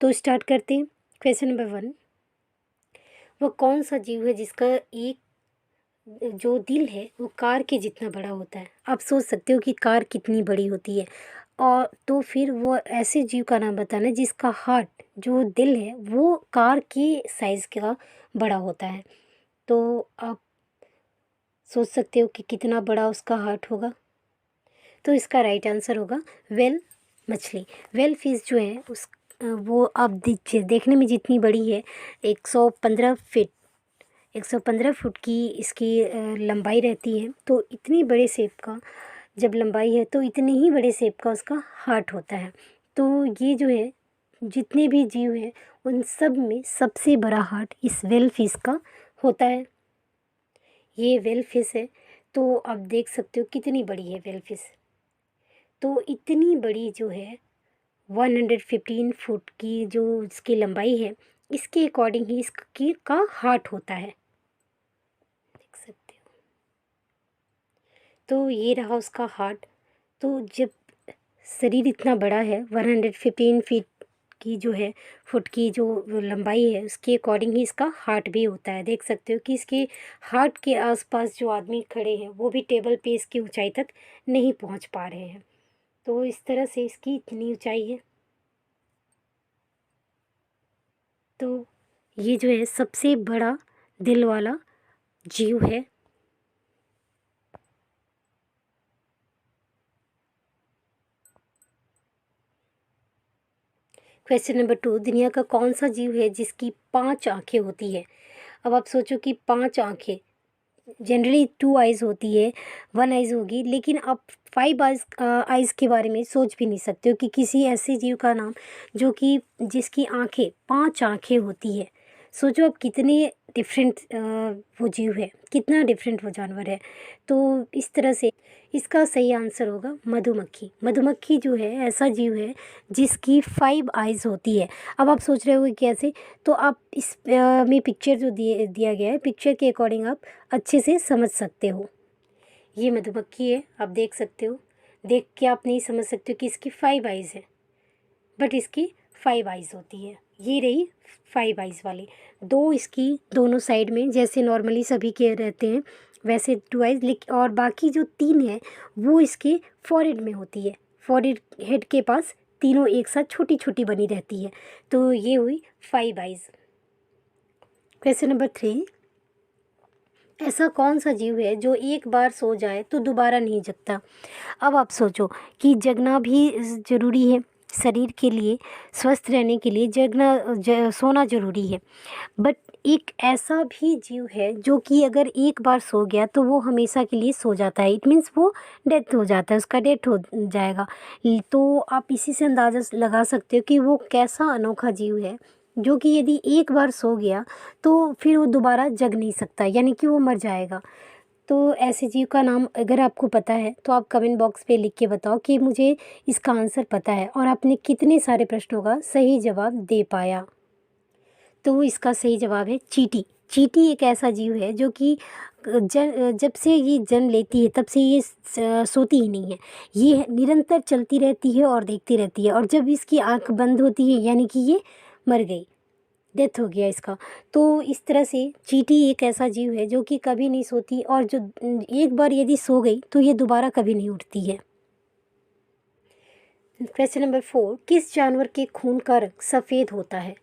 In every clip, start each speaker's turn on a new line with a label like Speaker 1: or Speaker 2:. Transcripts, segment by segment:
Speaker 1: तो स्टार्ट करते हैं। क्वेश्चन नंबर 1, वह कौन सा जीव है जिसका एक जो दिल है वो कार के जितना बड़ा होता है। आप सोच सकते हो कि कार कितनी बड़ी होती है, और तो फिर वो ऐसे जीव का नाम बताना जिसका हार्ट जो दिल है वो कार के साइज़ का बड़ा होता है। तो आप सोच सकते हो कि कितना बड़ा उसका हार्ट होगा। तो इसका राइट आंसर होगा वेल मछली। वेल फिश जो है वो आप देखने में जितनी बड़ी है, 115 फुट की इसकी लंबाई रहती है। तो इतनी बड़े शेप का जब लंबाई है तो इतने ही बड़े शेप का उसका हार्ट होता है। तो ये जो है जितने भी जीव हैं उन सब में सबसे बड़ा हार्ट इस वेल फिश का होता है। ये वेल फिश है। तो आप देख सकते हो कितनी बड़ी है वेल फिश। तो इतनी बड़ी जो है 115 फुट की जो इसकी लंबाई है, इसके अकॉर्डिंग ही इसकी का हार्ट होता है, देख सकते हो। तो ये रहा उसका हार्ट। तो जब शरीर इतना बड़ा है, 115 फीट की जो है फुट की जो लंबाई है, उसके अकॉर्डिंग ही इसका हार्ट भी होता है। देख सकते हो कि इसके हार्ट के आसपास जो आदमी खड़े हैं वो भी टेबल पे इसकी ऊंचाई तक नहीं पहुंच पा रहे हैं। तो इस तरह से इसकी इतनी ऊंचाई है। तो ये जो है सबसे बड़ा दिल वाला जीव है। क्वेश्चन नंबर 2, दुनिया का कौन सा जीव है जिसकी 5 आंखें होती है। अब आप सोचो कि 5 आंखें, जनरली 2 आइज़ होती है, 1 आइज़ होगी, लेकिन आप 5 आइज़ के बारे में सोच भी नहीं सकते हो कि किसी ऐसे जीव का नाम जो कि जिसकी आंखें 5 आंखें होती है। सोचो अब कितने डिफरेंट वो जीव है, कितना डिफरेंट वो जानवर है। तो इस तरह से इसका सही आंसर होगा मधुमक्खी। मधुमक्खी जो है ऐसा जीव है जिसकी 5 आइज़ होती है। अब आप सोच रहे हो कैसे, तो आप इस में पिक्चर जो दिया गया है, पिक्चर के अकॉर्डिंग आप अच्छे से समझ सकते हो। ये मधुमक्खी है, आप देख सकते हो। देख के आप नहीं समझ सकते हो कि इसकी 5 आइज़ है, बट इसकी 5 आइज़ होती है। ये रही 5 आइज़ वाली। 2 इसकी दोनों साइड में, जैसे नॉर्मली सभी के रहते हैं वैसे 2 आइज़, लेकिन और बाकी जो 3 है वो इसके फॉरहेड में होती है। फॉरहेड हेड के पास तीनों एक साथ छोटी छोटी बनी रहती है। तो ये हुई 5 आइज़। क्वेश्चन नंबर 3, ऐसा कौन सा जीव है जो एक बार सो जाए तो दोबारा नहीं जगता। अब आप सोचो कि जगना भी ज़रूरी है शरीर के लिए, स्वस्थ रहने के लिए सोना ज़रूरी है। बट एक ऐसा भी जीव है जो कि अगर एक बार सो गया तो वो हमेशा के लिए सो जाता है। इट मीन्स वो डेथ हो जाता है, उसका डेथ हो जाएगा। तो आप इसी से अंदाज़ा लगा सकते हो कि वो कैसा अनोखा जीव है जो कि यदि एक बार सो गया तो फिर वो दोबारा जग नहीं सकता, यानी कि वो मर जाएगा। तो ऐसे जीव का नाम अगर आपको पता है तो आप कमेंट बॉक्स पे लिख के बताओ कि मुझे इसका आंसर पता है और आपने कितने सारे प्रश्नों का सही जवाब दे पाया। तो इसका सही जवाब है चींटी। चींटी एक ऐसा जीव है जो कि जब से ये जन्म लेती है तब से ये सोती ही नहीं है। ये निरंतर चलती रहती है और देखती रहती है, और जब इसकी आंख बंद होती है यानी कि ये मर गई, डेथ हो गया इसका। तो इस तरह से चींटी एक ऐसा जीव है जो कि कभी नहीं सोती, और जो एक बार यदि सो गई तो ये दोबारा कभी नहीं उठती है। क्वेश्चन नंबर 4, किस जानवर के खून का रंग सफ़ेद होता है।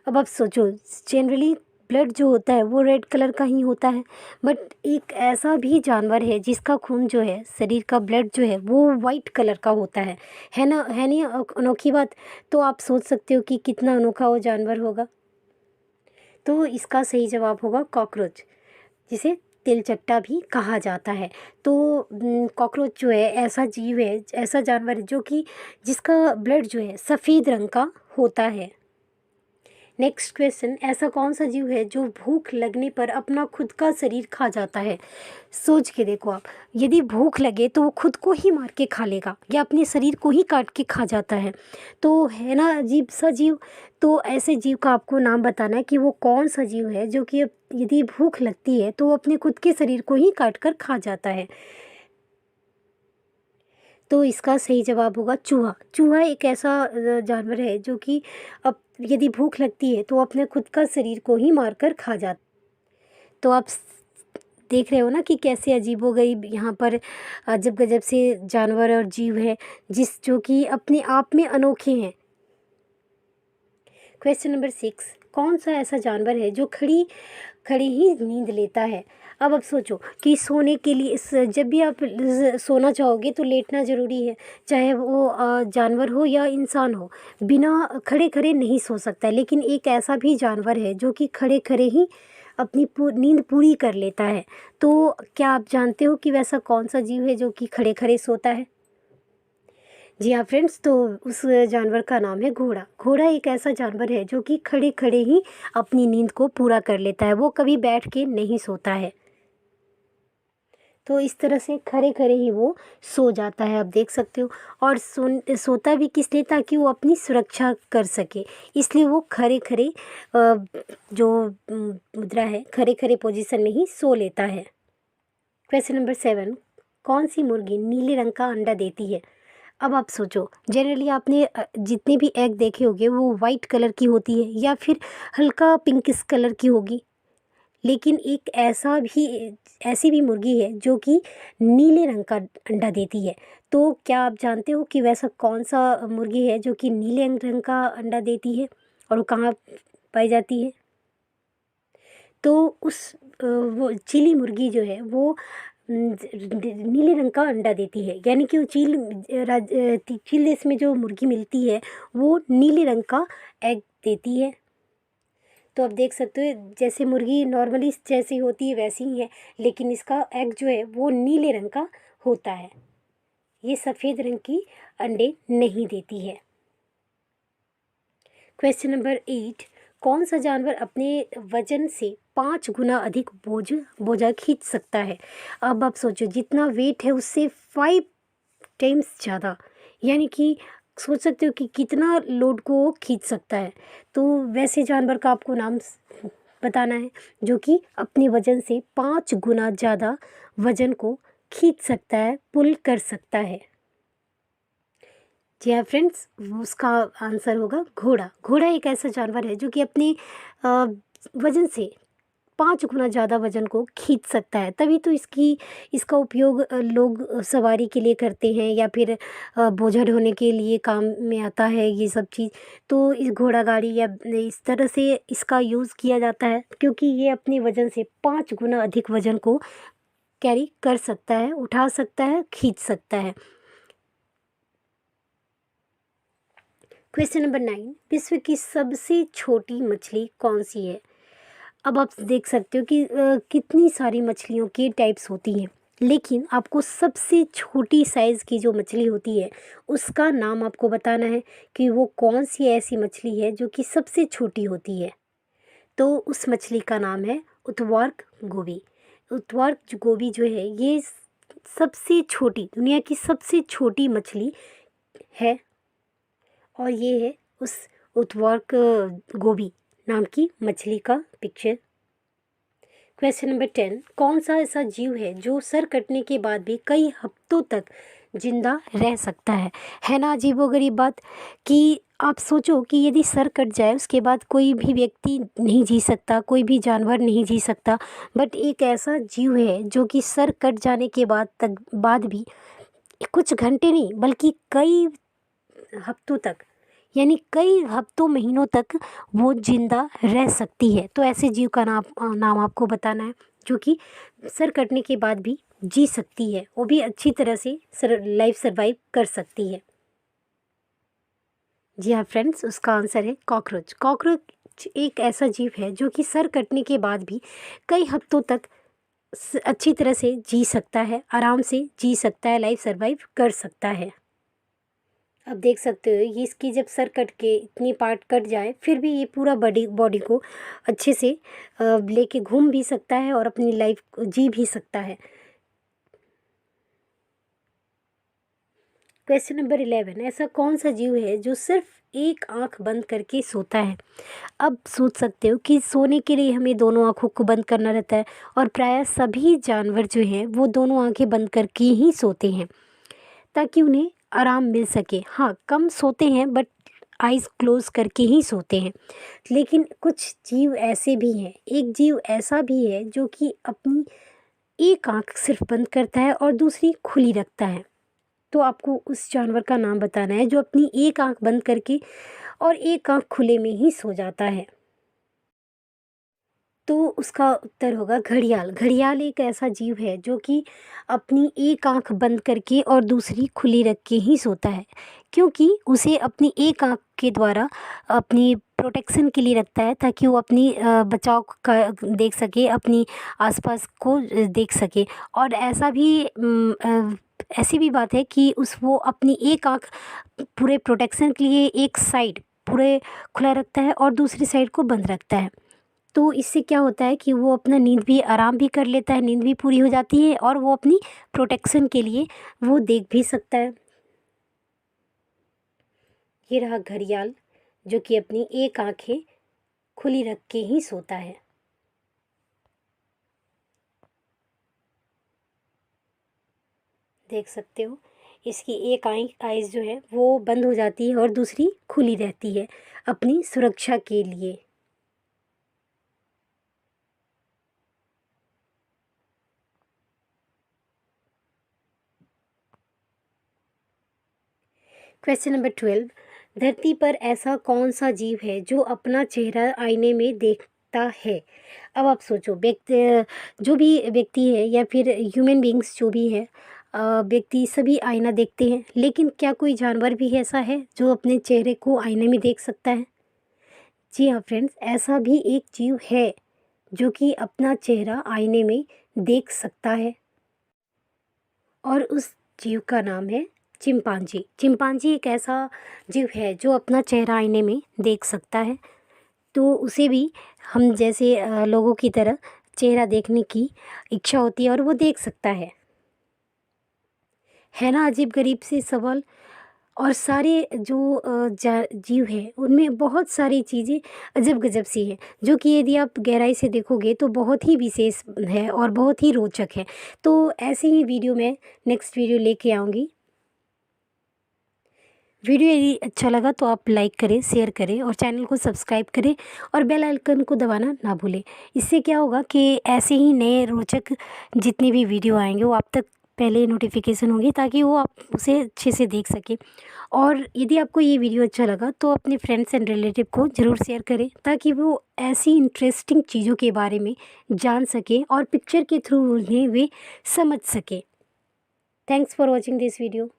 Speaker 1: अब आप सोचो, जनरली ब्लड जो होता है वो रेड कलर का ही होता है, बट एक ऐसा भी जानवर है जिसका खून जो है, शरीर का ब्लड जो है वो वाइट कलर का होता है ना, है नहीं अनोखी बात। तो आप सोच सकते हो कि कितना अनोखा वो जानवर होगा। तो इसका सही जवाब होगा कॉकरोच, जिसे तिलचट्टा भी कहा जाता है। तो कॉकरोच जो है ऐसा जीव है, ऐसा जानवर है जो कि जिसका ब्लड जो है सफ़ेद रंग का होता है। नेक्स्ट क्वेश्चन, ऐसा कौन सा जीव है जो भूख लगने पर अपना खुद का शरीर खा जाता है। सोच के देखो आप, यदि भूख लगे तो वो खुद को ही मार के खा लेगा या अपने शरीर को ही काट के खा जाता है। तो है ना अजीब सा जीव। तो ऐसे जीव का आपको नाम बताना है कि वो कौन सा जीव है जो कि यदि भूख लगती है तो वो अपने खुद के शरीर को ही काट कर खा जाता है। तो इसका सही जवाब होगा चूहा। चूहा एक ऐसा जानवर है जो कि अब यदि भूख लगती है तो अपने खुद का शरीर को ही मारकर खा जाता। तो आप देख रहे हो ना कि कैसे अजीबोगरीब यहाँ पर अजब गजब से जानवर और जीव है जो कि अपने आप में अनोखे हैं। क्वेश्चन नंबर 6, कौन सा ऐसा जानवर है जो खड़ी खड़ी ही नींद लेता है। अब सोचो कि सोने के लिए जब भी आप सोना चाहोगे तो लेटना ज़रूरी है, चाहे वो जानवर हो या इंसान हो, बिना खड़े खड़े नहीं सो सकता है। लेकिन एक ऐसा भी जानवर है जो कि खड़े खड़े ही अपनी नींद पूरी कर लेता है। तो क्या आप जानते हो कि वैसा कौन सा जीव है जो कि खड़े खड़े सोता है? जी हाँ फ्रेंड्स, तो उस जानवर का नाम है घोड़ा। घोड़ा एक ऐसा जानवर है जो कि खड़े खड़े ही अपनी नींद को पूरा कर लेता है, वो कभी बैठ के नहीं सोता है। तो इस तरह से खड़े खड़े ही वो सो जाता है, आप देख सकते हो। और सोता भी किस लिए, ताकि वो अपनी सुरक्षा कर सके, इसलिए वो खड़े खड़े जो मुद्रा है, खड़े खड़े पोजीशन में ही सो लेता है। क्वेश्चन नंबर 7, कौन सी मुर्गी नीले रंग का अंडा देती है? अब आप सोचो, जनरली आपने जितने भी एग देखे होंगे वो वाइट कलर की होती है या फिर हल्का पिंकिश कलर की होगी। लेकिन एक ऐसी भी मुर्गी है जो कि नीले रंग का अंडा देती है। तो क्या आप जानते हो कि वैसा कौन सा मुर्गी है जो कि नीले रंग का अंडा देती है और वो कहाँ पाई जाती है? तो वो चीली मुर्गी जो है वो नीले रंग का अंडा देती है, यानी कि वो चील देश में जो मुर्गी मिलती है वो नीले रंग का एग देती है। तो आप देख सकते हो, जैसे मुर्गी नॉर्मली जैसी होती है वैसी ही है, लेकिन इसका एग जो है वो नीले रंग का होता है, ये सफ़ेद रंग की अंडे नहीं देती है। क्वेश्चन नंबर 8, कौन सा जानवर अपने वजन से 5 गुना अधिक बोझा खींच सकता है? अब आप सोचो, जितना वेट है उससे 5 टाइम्स ज़्यादा, यानी कि सोच सकते हो कि कितना लोड को वो खींच सकता है। तो वैसे जानवर का आपको नाम बताना है जो कि अपने वजन से 5 गुना ज़्यादा वजन को खींच सकता है, पुल कर सकता है। जी हाँ फ्रेंड्स, उसका आंसर होगा घोड़ा। घोड़ा एक ऐसा जानवर है जो कि अपने वजन से 5 गुना ज़्यादा वजन को खींच सकता है। तभी तो इसका उपयोग लोग सवारी के लिए करते हैं या फिर बोझा ढोने के लिए काम में आता है ये सब चीज़। तो इस घोड़ा गाड़ी या इस तरह से इसका यूज़ किया जाता है, क्योंकि ये अपने वजन से 5 गुना अधिक वजन को कैरी कर सकता है, उठा सकता है, खींच सकता है। क्वेश्चन नंबर 9, विश्व की सबसे छोटी मछली कौन सी है? अब आप देख सकते हो कि कितनी सारी मछलियों के टाइप्स होती हैं, लेकिन आपको सबसे छोटी साइज़ की जो मछली होती है उसका नाम आपको बताना है कि वो कौन सी ऐसी मछली है जो कि सबसे छोटी होती है। तो उस मछली का नाम है उत्तवार्क गोबी। उत्तवार्क गोबी जो है ये सबसे छोटी, दुनिया की सबसे छोटी मछली है, और ये है उस उत्तवार्क गोबी नाम की मछली का पिक्चर। क्वेश्चन नंबर 10, कौन सा ऐसा जीव है जो सर कटने के बाद भी कई हफ्तों तक जिंदा रह सकता है ना अजीबोगरीब बात कि आप सोचो कि यदि सर कट जाए उसके बाद कोई भी व्यक्ति नहीं जी सकता, कोई भी जानवर नहीं जी सकता, बट एक ऐसा जीव है जो कि सर कट जाने के बाद भी कुछ घंटे नहीं बल्कि कई हफ्तों तक, यानी कई हफ्तों महीनों तक वो जिंदा रह सकती है। तो ऐसे जीव का नाम आपको बताना है जो कि सर कटने के बाद भी जी सकती है, वो भी अच्छी तरह से लाइफ सर्वाइव कर सकती है। जी हाँ फ्रेंड्स, उसका आंसर है कॉकरोच। कॉकरोच एक ऐसा जीव है जो कि सर कटने के बाद भी कई हफ्तों तक अच्छी तरह से जी सकता है, आराम से जी सकता है, लाइफ सर्वाइव कर सकता है। अब देख सकते हो ये इसकी जब सर कट के इतनी पार्ट कट जाए फिर भी ये पूरा बॉडी को अच्छे से लेके घूम भी सकता है और अपनी लाइफ जी भी सकता है। क्वेश्चन नंबर 11, ऐसा कौन सा जीव है जो सिर्फ एक आंख बंद करके सोता है? अब सोच सकते हो कि सोने के लिए हमें दोनों आंखों को बंद करना रहता है, और प्रायः सभी जानवर जो हैं वो दोनों आंखें बंद करके ही सोते हैं ताकि उन्हें आराम मिल सके। हाँ, कम सोते हैं बट आइज़ क्लोज़ करके ही सोते हैं। लेकिन कुछ जीव ऐसे भी हैं, एक जीव ऐसा भी है जो कि अपनी एक आँख सिर्फ़ बंद करता है और दूसरी खुली रखता है। तो आपको उस जानवर का नाम बताना है जो अपनी एक आँख बंद करके और एक आँख खुले में ही सो जाता है। तो उसका उत्तर होगा घड़ियाल। घड़ियाल एक ऐसा जीव है जो कि अपनी एक आँख बंद करके और दूसरी खुली रख के ही सोता है, क्योंकि उसे अपनी एक आँख के द्वारा अपनी प्रोटेक्शन के लिए रखता है, ताकि वो अपनी बचाव का देख सके, अपनी आसपास को देख सके। और ऐसी भी बात है कि वो अपनी एक आँख पूरे प्रोटेक्शन के लिए एक साइड पूरे खुला रखता है और दूसरी साइड को बंद रखता है। तो इससे क्या होता है कि वो अपना नींद भी आराम भी कर लेता है, नींद भी पूरी हो जाती है और वो अपनी प्रोटेक्शन के लिए वो देख भी सकता है। ये रहा घड़ियाल जो कि अपनी एक आंखें खुली रख के ही सोता है। देख सकते हो, इसकी एक आइज़ जो है वो बंद हो जाती है और दूसरी खुली रहती है अपनी सुरक्षा के लिए। क्वेश्चन नंबर 12, धरती पर ऐसा कौन सा जीव है जो अपना चेहरा आईने में देखता है? अब आप सोचो, जो भी व्यक्ति है या फिर ह्यूमन बींग्स जो भी है, व्यक्ति सभी आईना देखते हैं, लेकिन क्या कोई जानवर भी ऐसा है जो अपने चेहरे को आईने में देख सकता है? जी हाँ फ्रेंड्स, ऐसा भी एक जीव है जो कि अपना चेहरा आईने में देख सकता है और उस जीव का नाम है चिंपांजी। चिंपांजी एक ऐसा जीव है जो अपना चेहरा आईने में देख सकता है। तो उसे भी हम जैसे लोगों की तरह चेहरा देखने की इच्छा होती है और वो देख सकता है ना। अजीब गरीब से सवाल। और सारे जो जीव हैं उनमें बहुत सारी चीज़ें अजब गजब सी हैं, जो कि यदि आप गहराई से देखोगे तो बहुत ही विशेष है और बहुत ही रोचक है। तो ऐसे ही वीडियो मैं नेक्स्ट वीडियो लेके आऊँगी। वीडियो यदि अच्छा लगा तो आप लाइक करें, शेयर करें और चैनल को सब्सक्राइब करें और बेल आइकन को दबाना ना भूलें। इससे क्या होगा कि ऐसे ही नए रोचक जितने भी वीडियो आएंगे वो आप तक पहले नोटिफिकेशन होंगे, ताकि वो आप उसे अच्छे से देख सकें। और यदि आपको ये वीडियो अच्छा लगा तो अपने फ्रेंड्स एंड रिलेटिव को ज़रूर शेयर करें, ताकि वो ऐसी इंटरेस्टिंग चीज़ों के बारे में जान सकें और पिक्चर के थ्रू उन्हें वे समझ सकें। Thanks for watching this video.